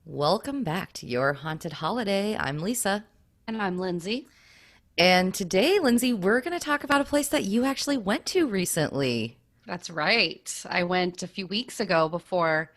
Welcome back to Your Haunted Holiday. I'm Lisa. And I'm Lindsay. And today, Lindsay, we're going to talk about a place that you actually went to recently. That's right. I went a few weeks ago before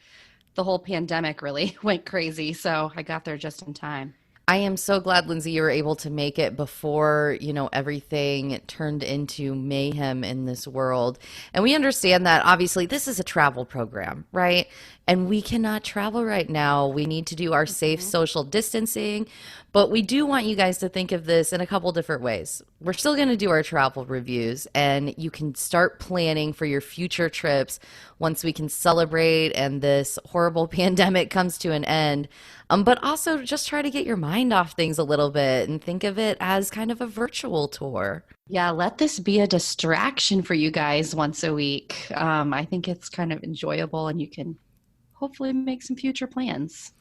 the whole pandemic really went crazy, so I got there just in time. I am so glad, Lindsay, you were able to make it before, everything turned into mayhem in this world. And we understand that obviously this is a travel program, right? And we cannot travel right now. We need to do our safe Mhm. social distancing. But we do want you guys to think of this in a couple different ways. We're still going to do our travel reviews, and you can start planning for your future trips once we can celebrate and this horrible pandemic comes to an end. But also just try to get your mind off things a little bit and think of it as kind of a virtual tour. Yeah, let this be a distraction for you guys once a week. I think it's kind of enjoyable and you can hopefully make some future plans.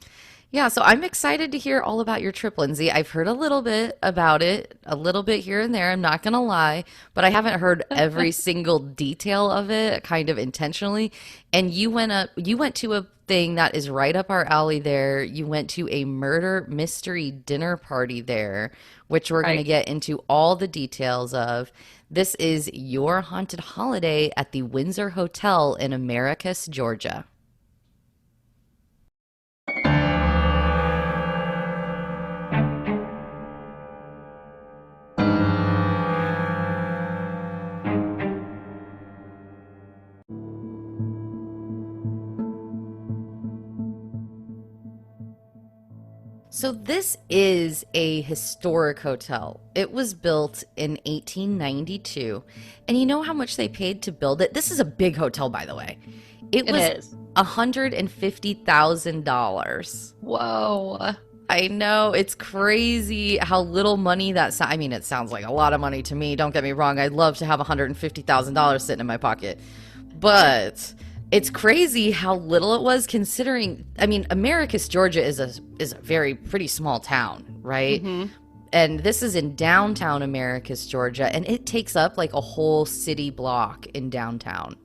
Yeah, so I'm excited to hear all about your trip, Lindsay. I've heard a little bit about it, a little bit here and there, I'm not gonna lie, but I haven't heard every single detail of it, kind of intentionally. And you went to a thing that is right up our alley there. You went to a murder mystery dinner party there, which we're gonna Right. get into all the details of. This is Your Haunted Holiday at the Windsor Hotel in Americus, Georgia. So this is a historic hotel. It was built in 1892. And you know how much they paid to build it? This is a big hotel, by the way. It It was is. $150,000. Whoa. I know, it's crazy how little money I mean, it sounds like a lot of money to me. Don't get me wrong. I'd love to have $150,000 sitting in my pocket. But it's crazy how little it was considering, I mean, Americus, Georgia is a very pretty small town, right? hmm And this is in downtown Americus, Georgia, and it takes up like a whole city block in downtown.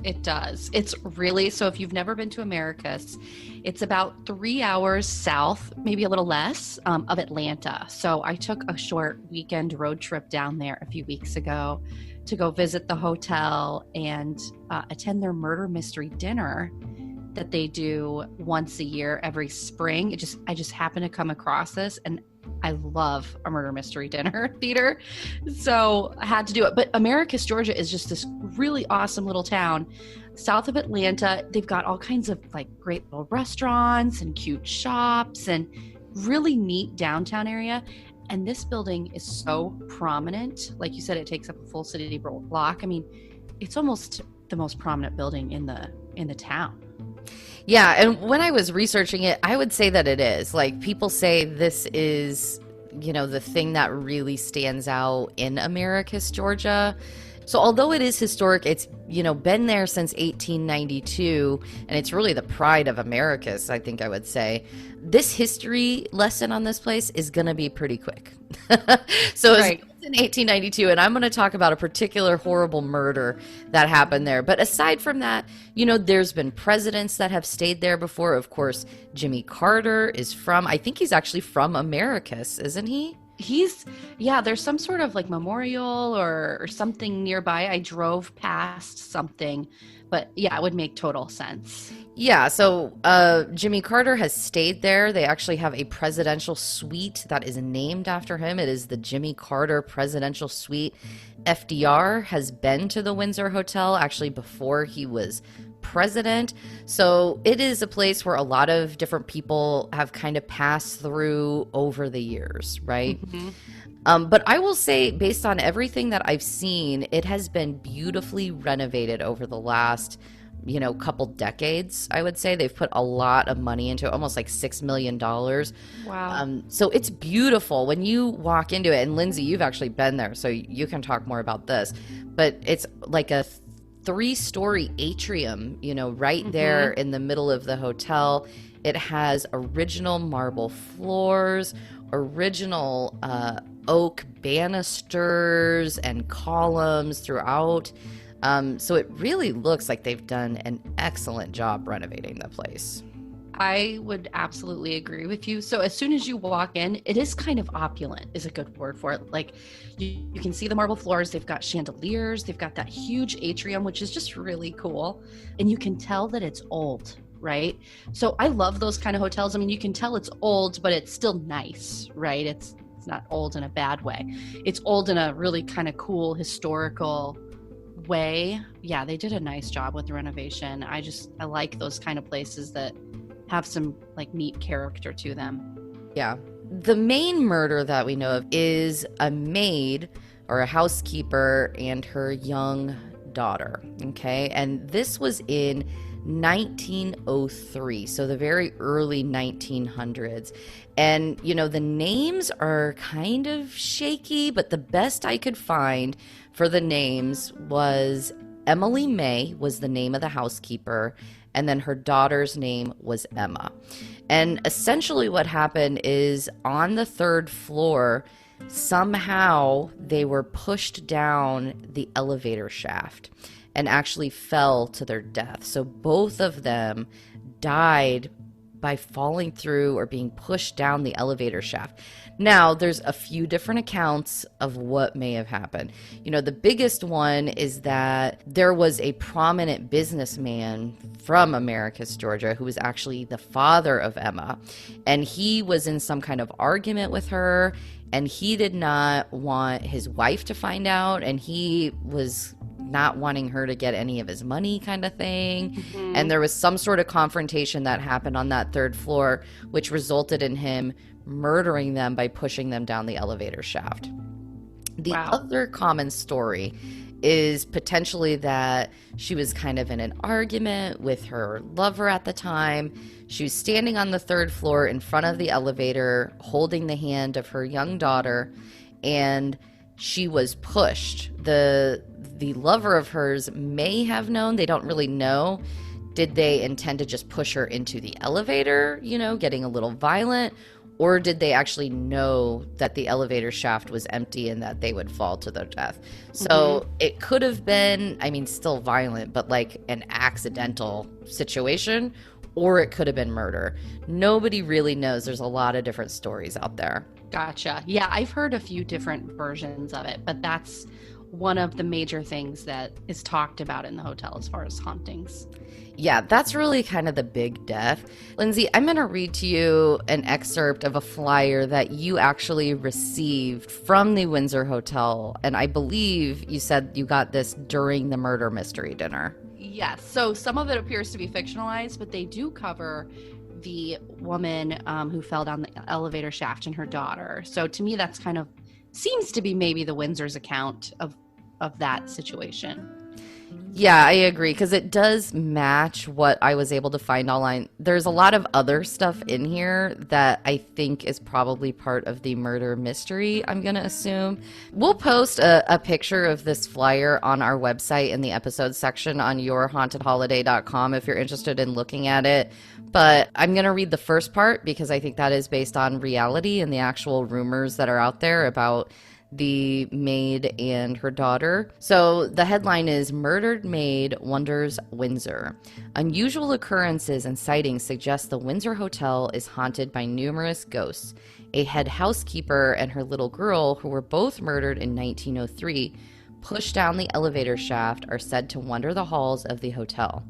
It does. It's really, so if you've never been to Americus, it's about 3 hours south, maybe a little less, of Atlanta. So I took a short weekend road trip down there a few weeks ago to go visit the hotel and attend their murder mystery dinner that they do once a year every spring. I just happened to come across this, and I love a murder mystery dinner theater. So I had to do it. But Americus, Georgia is just this really awesome little town south of Atlanta. They've got all kinds of like great little restaurants and cute shops and really neat downtown area. And this building is so prominent. Like you said, it takes up a full city block. I mean, it's almost the most prominent building in the town. Yeah, and when I was researching it, I would say that it is. Like people say this is, the thing that really stands out in Americus, Georgia. So although it is historic, it's, been there since 1892, and it's really the pride of Americus, I think I would say. This history lesson on this place is going to be pretty quick. So it's Right. built in 1892, and I'm going to talk about a particular horrible murder that happened there. But aside from that, there's been presidents that have stayed there before. Of course, Jimmy Carter I think he's actually from Americus, isn't he? Yeah, there's some sort of like memorial or something nearby. I drove past something, but yeah, it would make total sense. Yeah, so Jimmy Carter has stayed there. They actually have a presidential suite that is named after him. It is the Jimmy Carter Presidential Suite. FDR has been to the Windsor Hotel actually before he was president. So it is a place where a lot of different people have kind of passed through over the years, right? hmm But I will say, based on everything that I've seen, it has been beautifully renovated over the last, couple decades. I would say they've put a lot of money into it, almost like $6 million. Wow. So it's beautiful when you walk into it. And Lindsay, you've actually been there, so you can talk more about this. But it's like a three-story atrium, right there hmm in the middle of the hotel. It has original marble floors, original oak banisters and columns throughout. So it really looks like they've done an excellent job renovating the place. I would absolutely agree with you. So as soon as you walk in, it is kind of opulent is a good word for it. Like you can see the marble floors, they've got chandeliers, they've got that huge atrium, which is just really cool. And you can tell that it's old, right? So I love those kind of hotels. I mean, you can tell it's old, but it's still nice, right? It's not old in a bad way. It's old in a really kind of cool historical way. Yeah, they did a nice job with the renovation. I like those kind of places that have some like neat character to them. Yeah. The main murder that we know of is a maid or a housekeeper and her young daughter. Okay. And this was in 1903, so the very early 1900s. And, the names are kind of shaky, but the best I could find for the names was Emily May was the name of the housekeeper, and then her daughter's name was Emma. And essentially what happened is on the third floor, somehow they were pushed down the elevator shaft and actually fell to their death. So both of them died by falling through or being pushed down the elevator shaft. Now, there's a few different accounts of what may have happened. The biggest one is that there was a prominent businessman from Americus, Georgia, who was actually the father of Emma, and he was in some kind of argument with her, and he did not want his wife to find out, and he was not wanting her to get any of his money kind of thing. Mm-hmm. And there was some sort of confrontation that happened on that third floor, which resulted in him murdering them by pushing them down the elevator shaft. The other common story is potentially that she was kind of in an argument with her lover at the time. She was standing on the third floor in front of the elevator, holding the hand of her young daughter, and she was pushed. The lover of hers may have known, they don't really know. Did they intend to just push her into the elevator, getting a little violent? Or did they actually know that the elevator shaft was empty and that they would fall to their death? So It could have been, still violent, but like an accidental situation, or it could have been murder. Nobody really knows. There's a lot of different stories out there. Gotcha. Yeah, I've heard a few different versions of it, but that's one of the major things that is talked about in the hotel as far as hauntings. Yeah, that's really kind of the big death. Lindsay, I'm going to read to you an excerpt of a flyer that you actually received from the Windsor Hotel. And I believe you said you got this during the murder mystery dinner. Yes. So some of it appears to be fictionalized, but they do cover the woman who fell down the elevator shaft and her daughter. So to me, that's kind of seems to be maybe the Windsor's account of that situation. Yeah, I agree, because it does match what I was able to find online. There's a lot of other stuff in here that I think is probably part of the murder mystery, I'm going to assume. We'll post a picture of this flyer on our website in the episode section on yourhauntedholiday.com if you're interested in looking at it. But I'm going to read the first part because I think that is based on reality and the actual rumors that are out there about the maid and her daughter. So the headline is Murdered Maid Wonders Windsor. Unusual occurrences and sightings suggest the Windsor Hotel is haunted by numerous ghosts. A head housekeeper and her little girl, who were both murdered in 1903, pushed down the elevator shaft, are said to wander the halls of the hotel.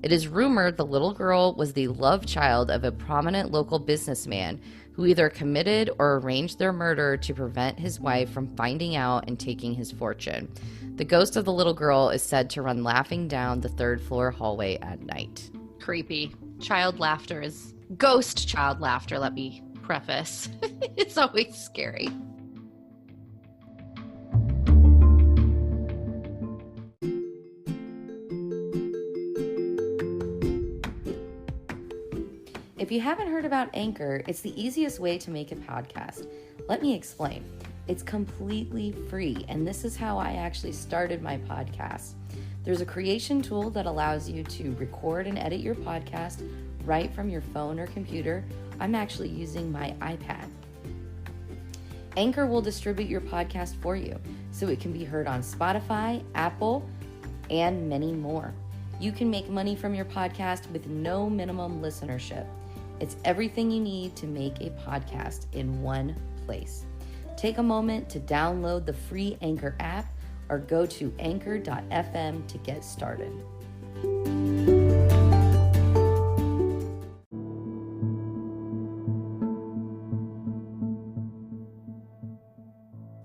It is rumored the little girl was the love child of a prominent local businessman who either committed or arranged their murder to prevent his wife from finding out and taking his fortune. The ghost of the little girl is said to run laughing down the third floor hallway at night. Creepy. Child laughter is ghost child laughter, let me preface. It's always scary. If you haven't heard about Anchor, it's the easiest way to make a podcast. Let me explain. It's completely free, and this is how I actually started my podcast. There's a creation tool that allows you to record and edit your podcast right from your phone or computer. I'm actually using my iPad. Anchor will distribute your podcast for you, so it can be heard on Spotify, Apple, and many more. You can make money from your podcast with no minimum listenership. It's everything you need to make a podcast in one place. Take a moment to download the free Anchor app or go to anchor.fm to get started.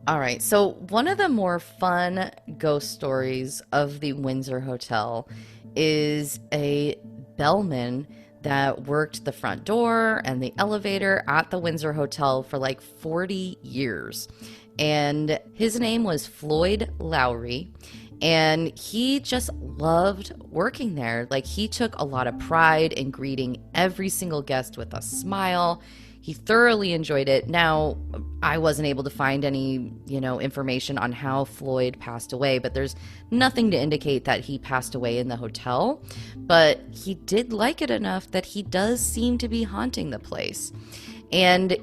All right, so one of the more fun ghost stories of the Windsor Hotel is a bellman that worked the front door and the elevator at the Windsor Hotel for like 40 years. And his name was Floyd Lowry. And he just loved working there. Like, he took a lot of pride in greeting every single guest with a smile. He thoroughly enjoyed it. Now, I wasn't able to find any, information on how Floyd passed away, but there's nothing to indicate that he passed away in the hotel. But he did like it enough that he does seem to be haunting the place. And,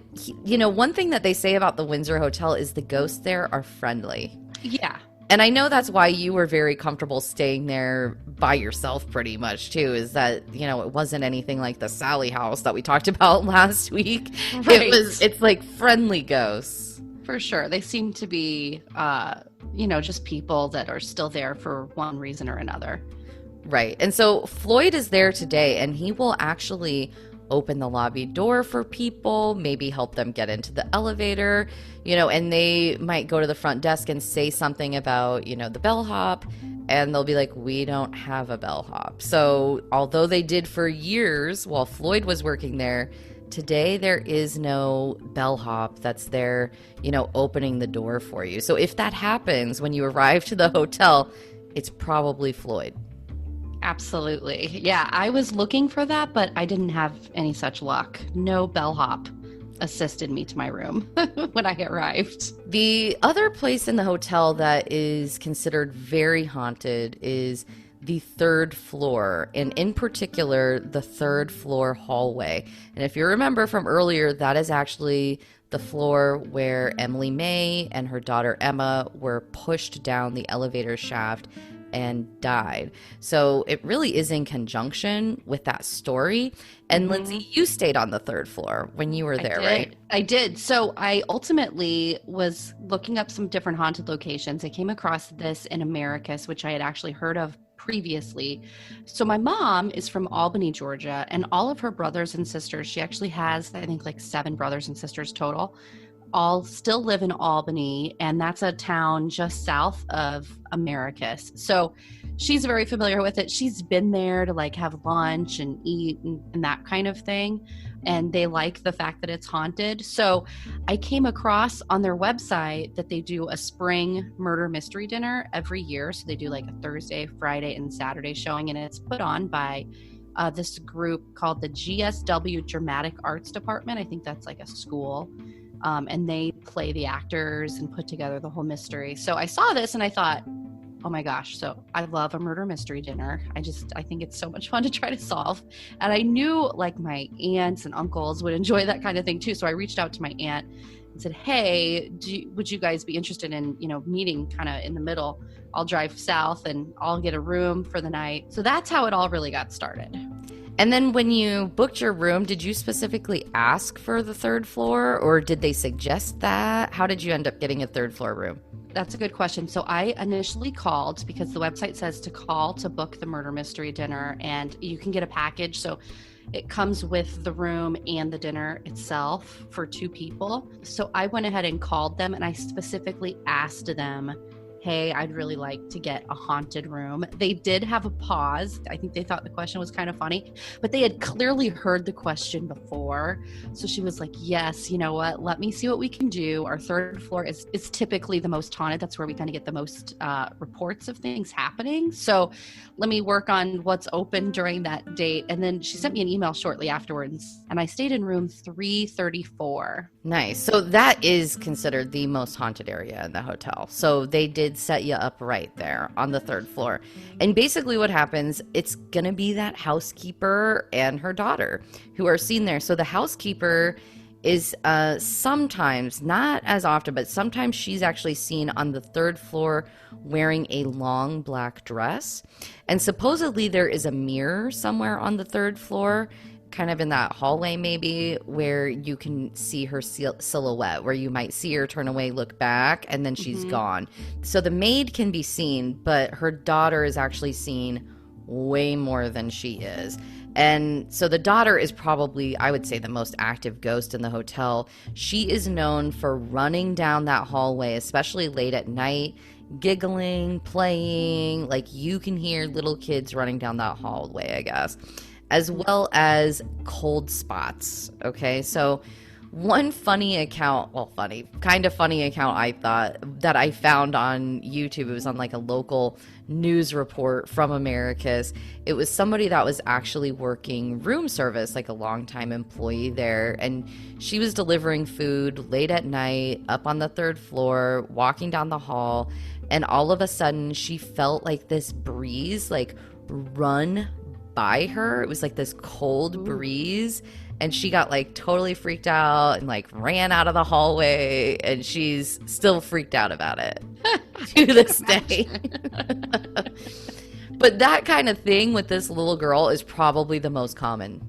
one thing that they say about the Windsor Hotel is the ghosts there are friendly. Yeah. And I know that's why you were very comfortable staying there by yourself pretty much too, is that, it wasn't anything like the Sally house that we talked about last week. Right. It's like friendly ghosts. For sure. They seem to be, just people that are still there for one reason or another. Right. And so Floyd is there today, and he will actually open the lobby door for people, maybe help them get into the elevator, and they might go to the front desk and say something about, the bellhop, and they'll be like, we don't have a bellhop. So although they did for years while Floyd was working there, today there is no bellhop that's there, opening the door for you. So if that happens when you arrive to the hotel, it's probably Floyd. Absolutely. Yeah, I was looking for that, but I didn't have any such luck. No bellhop assisted me to my room when I arrived. The other place in the hotel that is considered very haunted is the third floor, and in particular, the third floor hallway. And if you remember from earlier, that is actually the floor where Emily May and her daughter Emma were pushed down the elevator shaft and died. So it really is in conjunction with that story. And Lindsay, you stayed on the third floor when you were there, right? I did. So I ultimately was looking up some different haunted locations. I came across this in Americus, which I had actually heard of previously. So my mom is from Albany, Georgia, and all of her brothers and sisters, she actually has, I think, like 7 brothers and sisters total, all still live in Albany, and that's a town just south of Americus. So she's very familiar with it. She's been there to like have lunch and eat and that kind of thing. And they like the fact that it's haunted. So I came across on their website that they do a spring murder mystery dinner every year. So they do like a Thursday, Friday, and Saturday showing, and it's put on by this group called the GSW Dramatic Arts Department. I think that's like a school. And they play the actors and put together the whole mystery. So I saw this and I thought, oh my gosh, so I love a murder mystery dinner. I think it's so much fun to try to solve. And I knew like my aunts and uncles would enjoy that kind of thing too. So I reached out to my aunt and said, hey, would you guys be interested in, meeting kind of in the middle? I'll drive south and I'll get a room for the night. So that's how it all really got started. And then when you booked your room, did you specifically ask for the third floor, or did they suggest that? How did you end up getting a third floor room? That's a good question. So I initially called because the website says to call to book the murder mystery dinner, and you can get a package. So it comes with the room and the dinner itself for 2 people. So I went ahead and called them, and I specifically asked them, hey, I'd really like to get a haunted room. They did have a pause. I think they thought the question was kind of funny, but they had clearly heard the question before. So she was like, yes, you know what? Let me see what we can do. Our third floor is typically the most haunted. That's where we kind of get the most reports of things happening. So let me work on what's open during that date. And then she sent me an email shortly afterwards, and I stayed in room 334. Nice. So that is considered the most haunted area in the hotel. So they did set you up right there on the third floor. And basically what happens, it's going to be that housekeeper and her daughter who are seen there. So the housekeeper is sometimes, not as often, but sometimes she's actually seen on the third floor wearing a long black dress. And supposedly there is a mirror somewhere on the third floor. kind of in that hallway maybe where you can see her silhouette, where you might see her turn away, look back, and then she's gone. So the maid can be seen, but her daughter is actually seen way more than she is. And so the daughter is probably, I would say, the most active ghost in the hotel. She is known for running down that hallway, especially late at night, giggling, playing. Like, you can hear little kids running down that hallway, I guess, as well as cold spots. Okay, so one funny account, kind of funny account I thought that I found on YouTube, it was on like a local news report from Americus. It was somebody that was actually working room service, like a longtime employee there, and she was delivering food late at night up on the 3rd floor, walking down the hall, and all of a sudden she felt like this breeze like run by her. It was like this cold breeze, and she got like totally freaked out and like ran out of the hallway, and she's still freaked out about it to this day. But that kind of thing with this little girl is probably the most common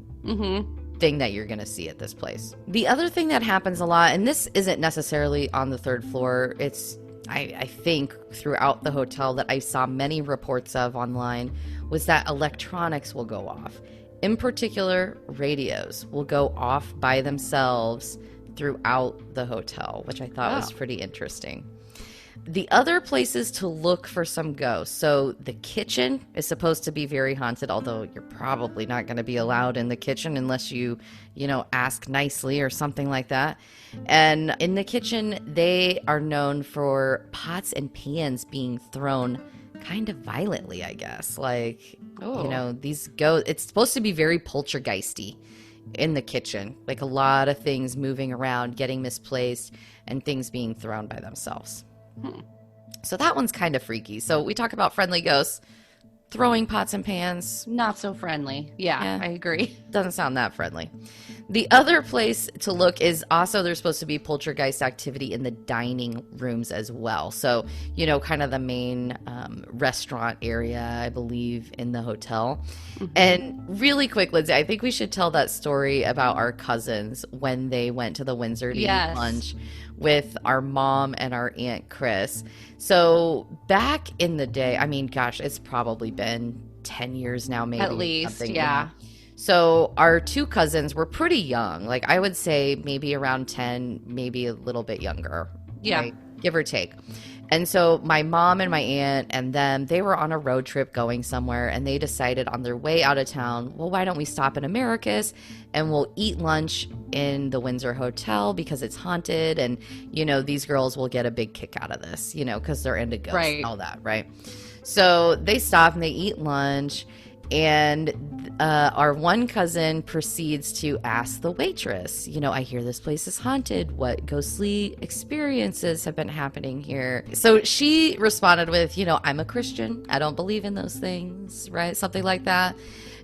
thing that you're going to see at this place. The other thing that happens a lot, and this isn't necessarily on the 3rd floor, it's I think throughout the hotel that I saw many reports of online, was that electronics will go off. In particular, radios will go off by themselves throughout the hotel, which I thought was pretty interesting. The other places to look for some ghosts. So the kitchen is supposed to be very haunted, although you're probably not going to be allowed in the kitchen unless you ask nicely or something like that. And in the kitchen, they are known for pots and pans being thrown kind of violently, I guess. Like, these ghosts, it's supposed to be very poltergeisty in the kitchen. Like a lot of things moving around, getting misplaced, and things being thrown by themselves. So that one's kind of freaky. So we talk about friendly ghosts, throwing pots and pans. Not so friendly. Yeah, I agree. Doesn't sound that friendly. The other place to look is also there's supposed to be poltergeist activity in the dining rooms as well. So, kind of the main restaurant area, I believe, in the hotel. And really quick, Lindsay, I think we should tell that story about our cousins when they went to the Windsor to eat lunch with our mom and our Aunt Chris. So back in the day, I mean, gosh, it's probably been 10 years now, maybe. At least, yeah. So our 2 cousins were pretty young. Like, I would say maybe around 10, maybe a little bit younger. Yeah. Right? Give or take. And so my mom and my aunt and them, they were on a road trip going somewhere, and they decided on their way out of town, well, why don't we stop in Americus and we'll eat lunch in the Windsor Hotel because it's haunted, and, these girls will get a big kick out of this, because they're into ghosts and all that, right? So they stop and they eat lunch, and our one cousin proceeds to ask the waitress, I hear this place is haunted. What ghostly experiences have been happening here? So she responded with, I'm a Christian. I don't believe in those things, right? Something like that.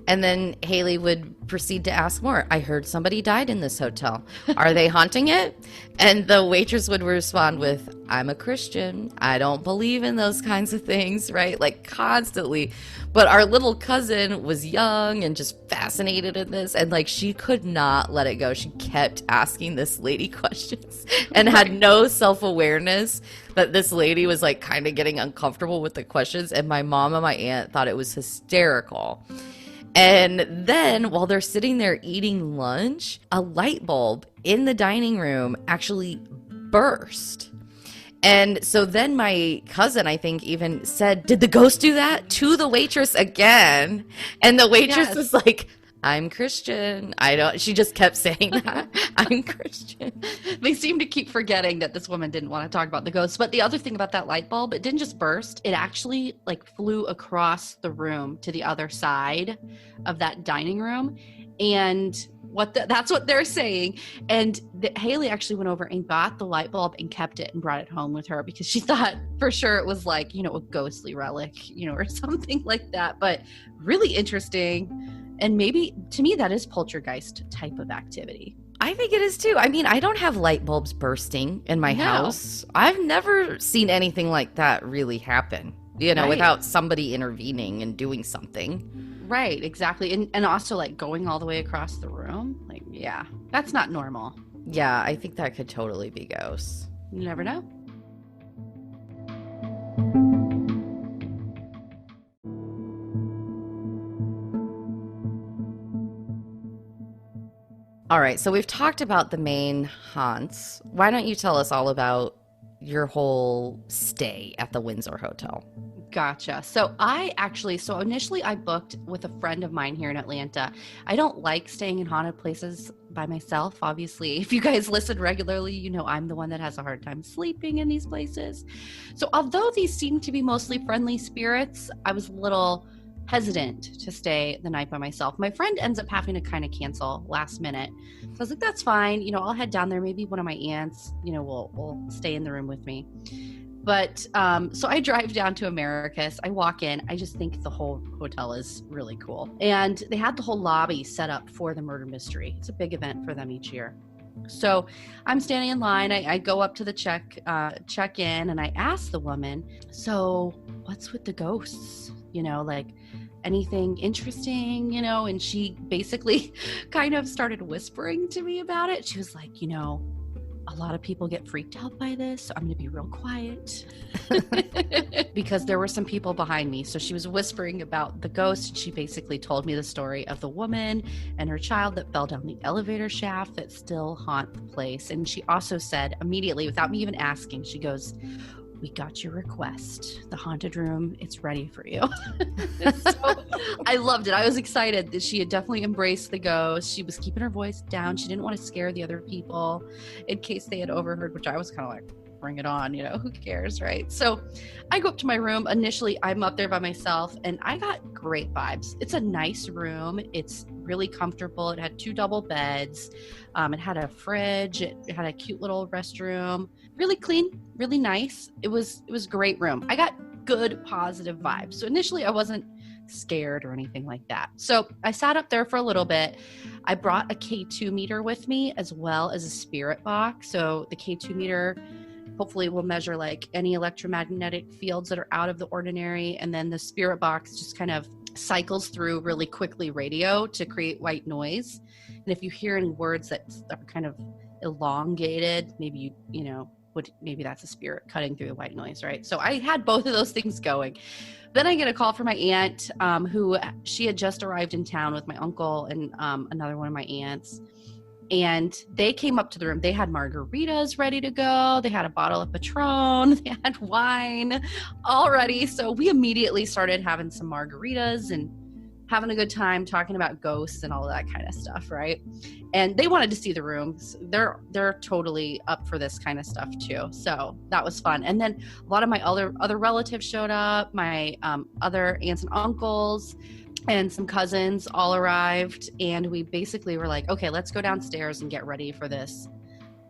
And then Haley would proceed to ask more. I heard somebody died in this hotel. Are they haunting it? And the waitress would respond with, I'm a Christian. I don't believe in those kinds of things, right? Like, constantly. But our little cousin was young and just fascinated in this. And like, she could not let it go. She kept asking this lady questions and had no self-awareness that this lady was like kind of getting uncomfortable with the questions. And my mom and my aunt thought it was hysterical. And then while they're sitting there eating lunch, a light bulb in the dining room actually burst. And so then my cousin, I think, even said, did the ghost do that to the waitress again? And the waitress was like, I'm Christian. She just kept saying that. I'm Christian. They seem to keep forgetting that this woman didn't want to talk about the ghosts. But the other thing about that light bulb, it didn't just burst. It actually flew across the room to the other side of that dining room. And that's what they're saying. And Haley actually went over and got the light bulb and kept it and brought it home with her because she thought for sure it was like, a ghostly relic, or something like that. But really interesting. And maybe, to me, that is poltergeist type of activity. I think it is too. I mean, I don't have light bulbs bursting in my house. I've never seen anything like that really happen, without somebody intervening and doing something. Right, exactly. And also like going all the way across the room. Like, yeah, that's not normal. Yeah, I think that could totally be ghosts. You never know. All right, so we've talked about the main haunts. Why don't you tell us all about your whole stay at the Windsor Hotel? Gotcha. So initially I booked with a friend of mine here in Atlanta. I don't like staying in haunted places by myself. Obviously, if you guys listen regularly, you know I'm the one that has a hard time sleeping in these places. So although these seem to be mostly friendly spirits, I was a little hesitant to stay the night by myself. My friend ends up having to kind of cancel last minute. So I was like, that's fine. I'll head down there. Maybe one of my aunts, will stay in the room with me. But so I drive down to Americus. I walk in. I just think the whole hotel is really cool. And they had the whole lobby set up for the murder mystery. It's a big event for them each year. So I'm standing in line. I go up to the check in, and I ask the woman, so what's with the ghosts? Like anything interesting, and she basically kind of started whispering to me about it. She was like, a lot of people get freaked out by this, so I'm going to be real quiet because there were some people behind me. So she was whispering about the ghost. She basically told me the story of the woman and her child that fell down the elevator shaft that still haunt the place. And she also said immediately, without me even asking, she goes, "We got your request. The haunted room, it's ready for you." So I loved it. I was excited that she had definitely embraced the ghost. She was keeping her voice down. She didn't want to scare the other people in case they had overheard, which I was kind of like, bring it on, who cares, right? So I go up to my room. Initially, I'm up there by myself, and I got great vibes. It's a nice room. It's really comfortable. It had 2 double beds. It had a fridge. It had a cute little restroom. Really clean, really nice. It was a great room. I got good positive vibes. So initially I wasn't scared or anything like that. So I sat up there for a little bit. I brought a K2 meter with me as well as a spirit box. So the K2 meter hopefully will measure like any electromagnetic fields that are out of the ordinary. And then the spirit box just kind of cycles through really quickly radio to create white noise. And if you hear any words that are kind of elongated, maybe maybe that's a spirit cutting through the white noise, right? So I had both of those things going. Then I get a call from my aunt, who she had just arrived in town with my uncle and another one of my aunts. And they came up to the room. They had margaritas ready to go. They had a bottle of Patron. They had wine all ready. So we immediately started having some margaritas and having a good time talking about ghosts and all that kind of stuff, right? And they wanted to see the rooms. They're totally up for this kind of stuff too. So that was fun. And then a lot of my other relatives showed up. My other aunts and uncles and some cousins all arrived. And we basically were like, okay, let's go downstairs and get ready for this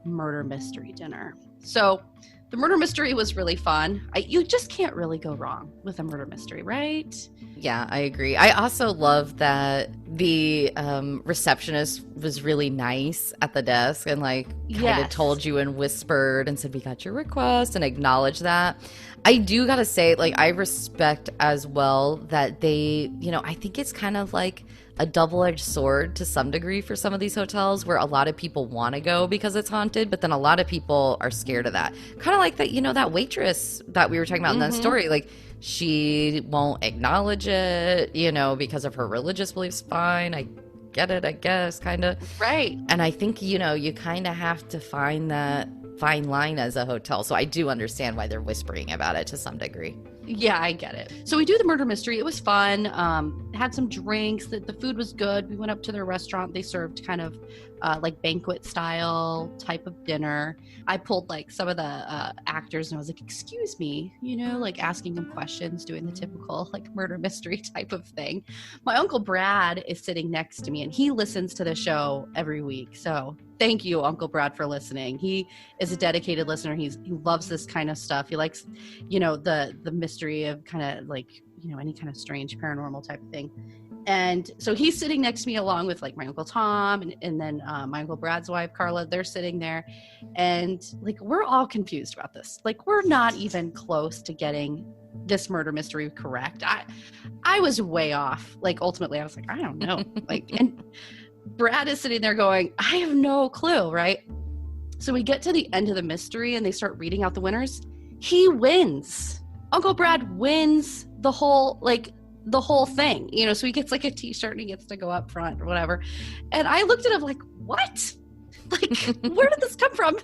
murder mystery dinner. So the murder mystery was really fun. You just can't really go wrong with a murder mystery, right? Yeah, I agree. I also love that the receptionist was really nice at the desk and like kind of told you and whispered and said, "We got your request," and acknowledged that. I do gotta say, like, I respect as well that they, I think it's kind of like a double-edged sword to some degree for some of these hotels where a lot of people want to go because it's haunted, but then a lot of people are scared of that. Kind of like that, that waitress that we were talking about in that story, like she won't acknowledge it, because of her religious beliefs. Fine, I get it, I guess, kind of. Right. And I think, you kind of have to find that fine line as a hotel. So I do understand why they're whispering about it to some degree. Yeah, I get it. So we do the murder mystery. It was fun. Had some drinks. The food was good. We went up to their restaurant. They served kind of like banquet style type of dinner. I pulled like some of the actors and I was like, "Excuse me," like asking them questions, doing the typical like murder mystery type of thing. My Uncle Brad is sitting next to me and he listens to the show every week. So thank you, Uncle Brad, for listening. He is a dedicated listener. He loves this kind of stuff. He likes, the mystery of kind of like, any kind of strange paranormal type of thing. And so he's sitting next to me along with like my Uncle Tom and then my Uncle Brad's wife, Carla. They're sitting there and like, we're all confused about this. Like, we're not even close to getting this murder mystery correct. I was way off. Like, ultimately, I was like, I don't know. Like, and Brad is sitting there going, I have no clue, right? So we get to the end of the mystery and they start reading out the winners. He wins. Uncle Brad wins the whole thing, you know, so he gets like a t-shirt and he gets to go up front or whatever. And I looked at him like, what? Like, where did this come from?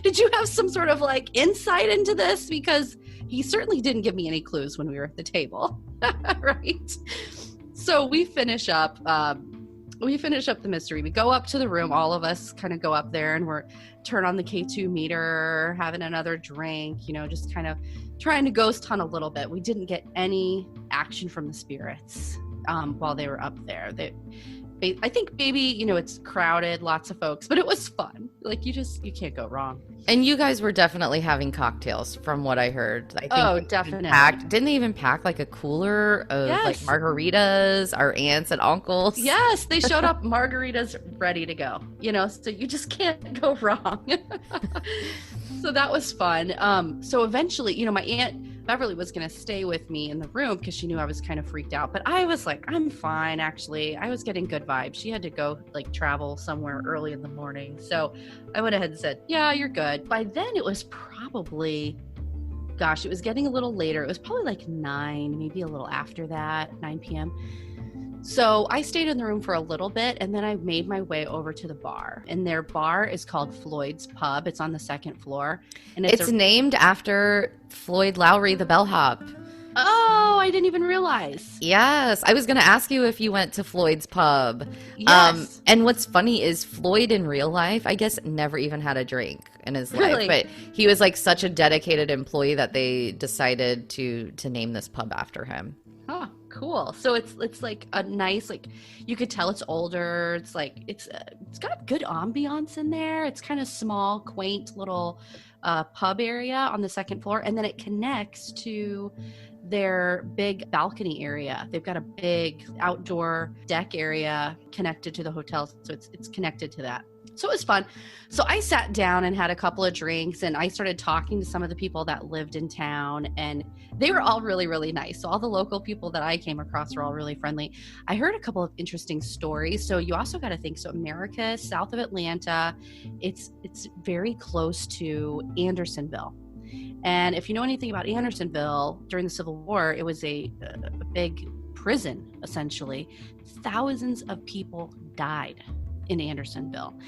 Did you have some sort of like insight into this? Because he certainly didn't give me any clues when we were at the table. Right? So we finish up the mystery. We go up to the room. All of us kind of go up there and we're turn on the K2 meter, having another drink, you know, just kind of trying to ghost hunt a little bit. We didn't get any action from the spirits while they were up there. I think maybe, you know, it's crowded, lots of folks, but it was fun. Like, you can't go wrong. And you guys were definitely having cocktails from what I heard. I think definitely. Didn't they even pack like a cooler of like margaritas, our aunts and uncles? Yes, they showed up margaritas ready to go, you know, so you just can't go wrong. So that was fun. So eventually, you know, my Aunt Beverly was going to stay with me in the room because she knew I was kind of freaked out. But I was like, I'm fine, actually. I was getting good vibes. She had to go like travel somewhere early in the morning. So I went ahead and said, yeah, you're good. By then it was probably, it was getting a little later. It was probably like 9, maybe a little after that, 9 p.m. So I stayed in the room for a little bit and then I made my way over to the bar. And their bar is called Floyd's Pub. It's on the 2nd floor. And it's named after Floyd Lowry, the bellhop. Oh, I didn't even realize. Yes. I was going to ask you if you went to Floyd's Pub. Yes. And what's funny is Floyd in real life, I guess, never even had a drink in his life. But he was like such a dedicated employee that they decided to name this pub after him. Oh, cool. So it's like a nice, like, you could tell it's older. It's like it's got good ambiance in there. It's kind of small, quaint little pub area on the 2nd floor, and then it connects to their big balcony area. They've got a big outdoor deck area connected to the hotel, so it's connected to that. So it was fun. So I sat down and had a couple of drinks and I started talking to some of the people that lived in town, and they were all really, really nice. So all the local people that I came across were all really friendly. I heard a couple of interesting stories. So you also got to think, so Americus, south of Atlanta, it's very close to Andersonville. And if you know anything about Andersonville, during the Civil War, it was a big prison, essentially. Thousands of people died in Andersonville.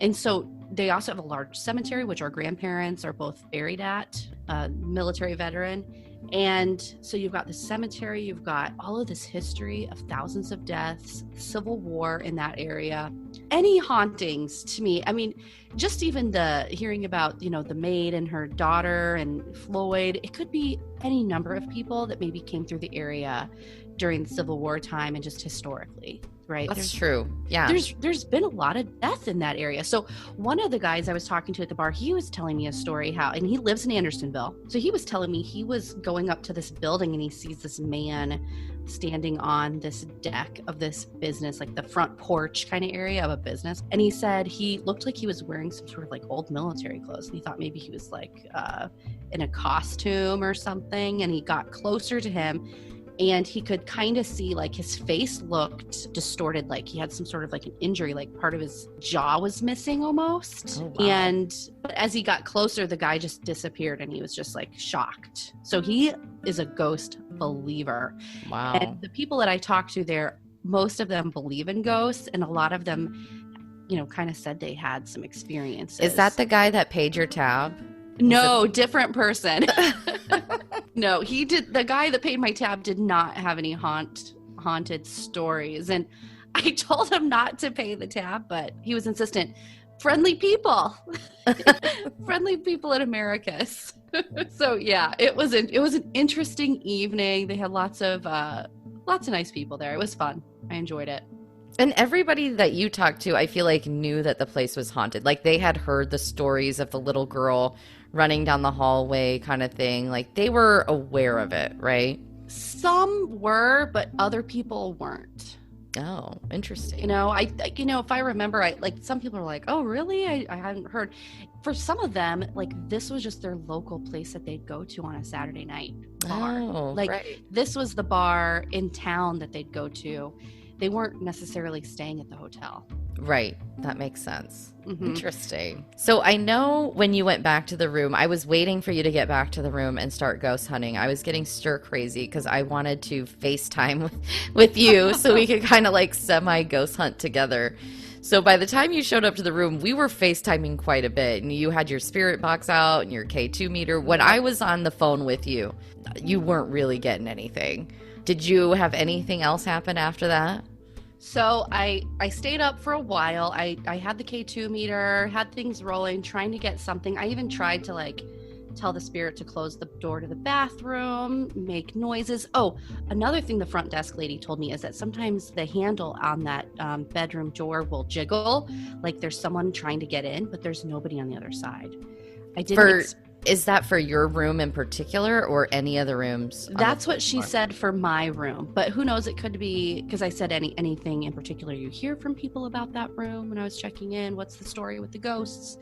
And so they also have a large cemetery, which our grandparents are both buried at, military veteran. And so you've got the cemetery, you've got all of this history of thousands of deaths, Civil War in that area. Any hauntings to me, I mean, just even the hearing about, you know, the maid and her daughter and Floyd, it could be any number of people that maybe came through the area during the Civil War time and just historically, right? That's true. Yeah. There's been a lot of death in that area. So one of the guys I was talking to at the bar, he was telling me a story and he lives in Andersonville. So he was telling me he was going up to this building and he sees this man standing on this deck of this business, like the front porch kind of area of a business. And he said he looked like he was wearing some sort of like old military clothes. And he thought maybe he was like in a costume or something. And he got closer to him and he could kind of see like his face looked distorted, like he had some sort of like an injury, like part of his jaw was missing almost. Oh, wow. But as he got closer, the guy just disappeared and he was just like shocked. So he is a ghost believer. Wow. And the people that I talked to there, most of them believe in ghosts, and a lot of them, you know, kind of said they had some experiences. Is that the guy that paid your tab? No, different person. No, he did. The guy that paid my tab did not have any haunted stories. And I told him not to pay the tab, but he was insistent. Friendly people. Friendly people at Americus. So yeah, it was an interesting evening. They had lots of nice people there. It was fun. I enjoyed it. And everybody that you talked to, I feel like, knew that the place was haunted. Like, they had heard the stories of the little girl running down the hallway kind of thing. Like, they were aware of it, right? Some were, but other people weren't. Oh, interesting. If I remember, like some people are like, oh, really? I hadn't heard. For some of them, like this was just their local place that they'd go to on a Saturday night bar. Oh, Like right. this was the bar in town that they'd go to. They weren't necessarily staying at the hotel. Right. That makes sense. Mm-hmm. Interesting. So I know when you went back to the room, I was waiting for you to get back to the room and start ghost hunting. I was getting stir crazy because I wanted to FaceTime with you so we could kind of like semi ghost hunt together. So by the time you showed up to the room, we were FaceTiming quite a bit, and you had your spirit box out and your K2 meter. When I was on the phone with you, you weren't really getting anything. Did you have anything else happen after that? So I stayed up for a while. I had the K2 meter, had things rolling, trying to get something. I even tried to like tell the spirit to close the door to the bathroom, make noises. Oh, another thing the front desk lady told me is that sometimes the handle on that bedroom door will jiggle, like there's someone trying to get in, but there's nobody on the other side. Is that for your room in particular or any other rooms? That's what she said for my room, but who knows? It could be because I said anything in particular you hear from people about that room when I was checking in. What's the story with the ghosts?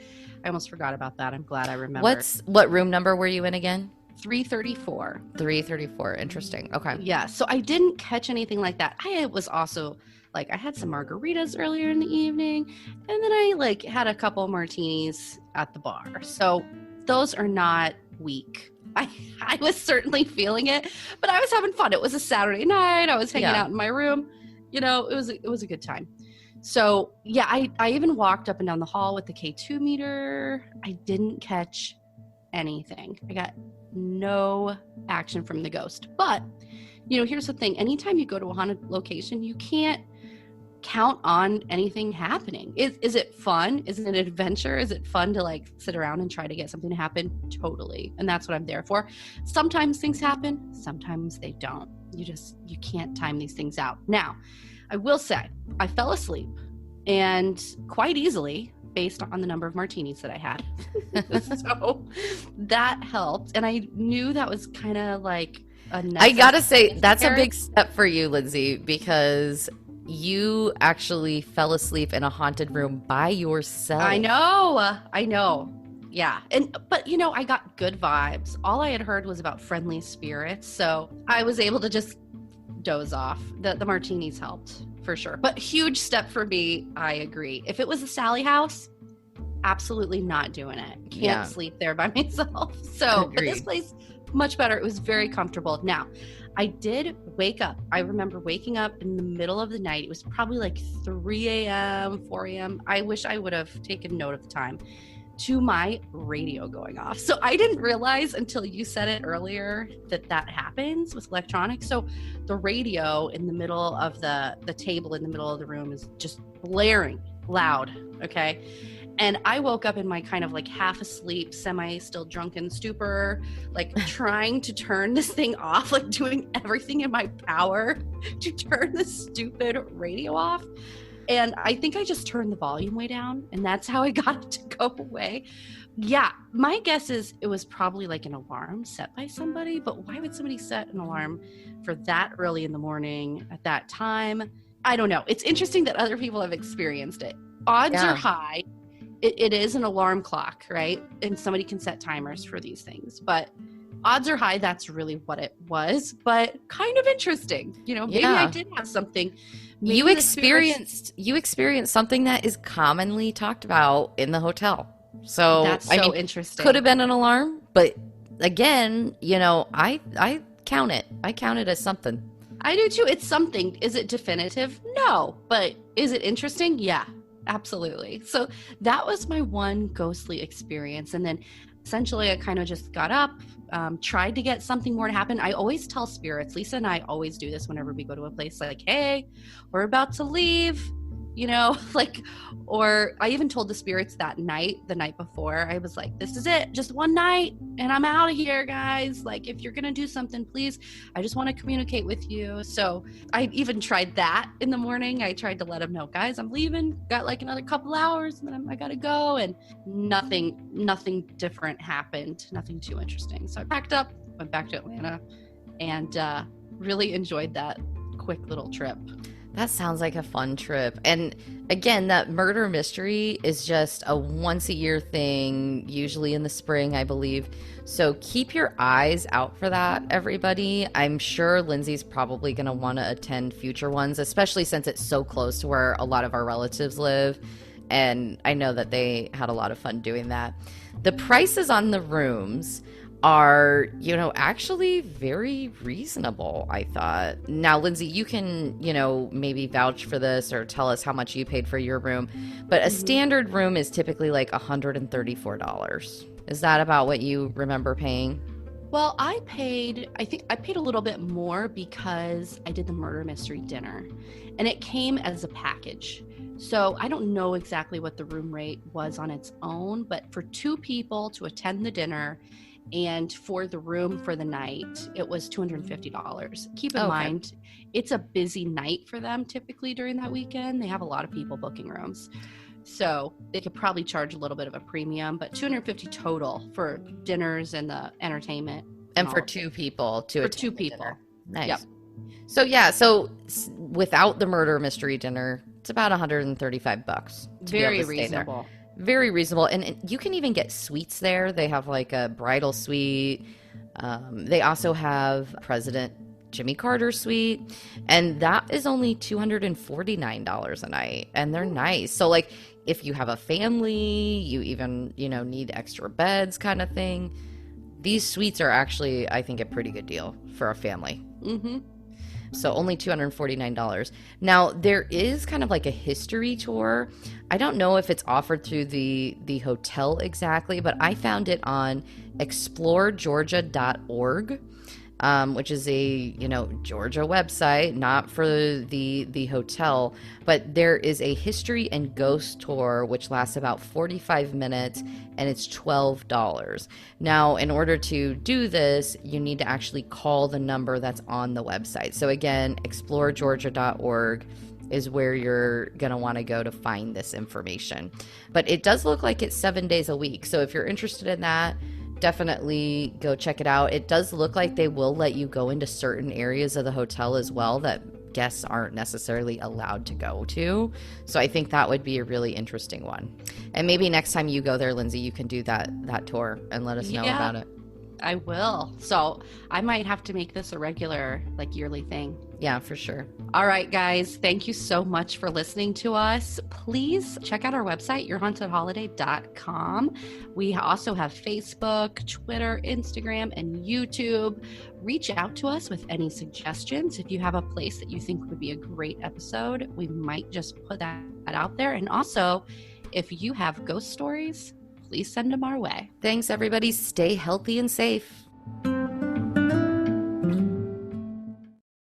I almost forgot about that. I'm glad I remembered. What room number were you in again? 334. 334. Interesting. Okay. Yeah. So I didn't catch anything like that. I was also like, I had some margaritas earlier in the evening, and then I like had a couple martinis at the bar. So those are not weak. I was certainly feeling it, but I was having fun. It was a Saturday night. I was hanging out in my room. It was a good time. So yeah, I even walked up and down the hall with the K2 meter. I didn't catch anything. I got no action from the ghost. But, here's the thing. Anytime you go to a haunted location, you can't count on anything happening. Is it fun? Is it an adventure? Is it fun to like sit around and try to get something to happen? Totally. And that's what I'm there for. Sometimes things happen, sometimes they don't. You can't time these things out. Now, I will say I fell asleep, and quite easily based on the number of martinis that I had. So that helped. And I knew that was kind of like I gotta say, that's a big step for you, Lindsay, because you actually fell asleep in a haunted room by yourself. I know. Yeah. But I got good vibes. All I had heard was about friendly spirits. So I was able to just doze off. The martinis helped for sure. But huge step for me. I agree. If it was a Sally house, absolutely not doing it. Can't sleep there by myself. So, but this place, much better. It was very comfortable. Now, I did wake up. I remember waking up in the middle of the night. It was probably like 3 a.m., 4 a.m. I wish I would have taken note of the time, to my radio going off. So I didn't realize until you said it earlier that happens with electronics. So the radio in the middle of the table in the middle of the room is just blaring loud. Okay. And I woke up in my kind of like half asleep, semi still drunken stupor, like trying to turn this thing off, like doing everything in my power to turn this stupid radio off. And I think I just turned the volume way down, and that's how I got it to go away. Yeah, my guess is it was probably like an alarm set by somebody, but why would somebody set an alarm for that early in the morning at that time? I don't know. It's interesting that other people have experienced it. Odds are high. It is an alarm clock, right? And somebody can set timers for these things, but odds are high that's really what it was, but kind of interesting. Maybe I did have something. Maybe you experienced something that is commonly talked about in the hotel. So that's so interesting. Could have been an alarm, but again, I count it. I count it as something. I do too. It's something. Is it definitive? No, but is it interesting? Yeah. Absolutely. So that was my one ghostly experience. And then essentially I kind of just got up, tried to get something more to happen. I always tell spirits, Lisa and I always do this whenever we go to a place, like, hey, we're about to leave, or I even told the spirits the night before, I was like, this is it, just one night and I'm out of here, guys. Like, if you're going to do something, please, I just want to communicate with you. So I even tried that in the morning. I tried to let them know, guys, I'm leaving, got like another couple hours and then I got to go. And nothing different happened. Nothing too interesting. So I packed up, went back to Atlanta, and really enjoyed that quick little trip. That sounds like a fun trip. And again, that murder mystery is just a once a year thing, usually in the spring, I believe. So keep your eyes out for that, everybody. I'm sure Lindsay's probably going to want to attend future ones, especially since it's so close to where a lot of our relatives live. And I know that they had a lot of fun doing that. The prices on the rooms are, actually very reasonable, I thought. Now, Lindsay, you can, maybe vouch for this or tell us how much you paid for your room. But a standard room is typically like $134. Is that about what you remember paying? Well, I think I paid a little bit more because I did the murder mystery dinner and it came as a package. So I don't know exactly what the room rate was on its own, but for 2 people to attend the dinner and for the room for the night, it was $250. Keep in mind, it's a busy night for them typically during that weekend. They have a lot of people booking rooms. So they could probably charge a little bit of a premium, but $250 total for dinners and the entertainment. And for 2 people to attend 2 people. Dinner. Nice. Yep. So without the murder mystery dinner, it's about $135 to Very be able to stay reasonable. There. Very reasonable. And you can even get suites there. They have like a bridal suite. They also have President Jimmy Carter suite. And that is only $249 a night. And they're nice. So like if you have a family, you even, need extra beds kind of thing. These suites are actually, I think, a pretty good deal for a family. Mm-hmm. So only $249. Now, there is kind of like a history tour. I don't know if it's offered through the hotel exactly, but I found it on exploregeorgia.org, which is a, Georgia website, not for the hotel, but there is a history and ghost tour, which lasts about 45 minutes, and it's $12. Now, in order to do this, you need to actually call the number that's on the website. So again, exploregeorgia.org is where you're going to want to go to find this information. But it does look like it's 7 days a week. So if you're interested in that, definitely go check it out. It does look like they will let you go into certain areas of the hotel as well that guests aren't necessarily allowed to go to. So I think that would be a really interesting one. And maybe next time you go there, Lindsay, you can do that tour and let us know about it. I will. So I might have to make this a regular, yearly thing. Yeah, for sure. All right, guys. Thank you so much for listening to us. Please check out our website, yourhauntedholiday.com. We also have Facebook, Twitter, Instagram, and YouTube. Reach out to us with any suggestions. If you have a place that you think would be a great episode, we might just put that out there. And also, if you have ghost stories, please send them our way. Thanks, everybody. Stay healthy and safe.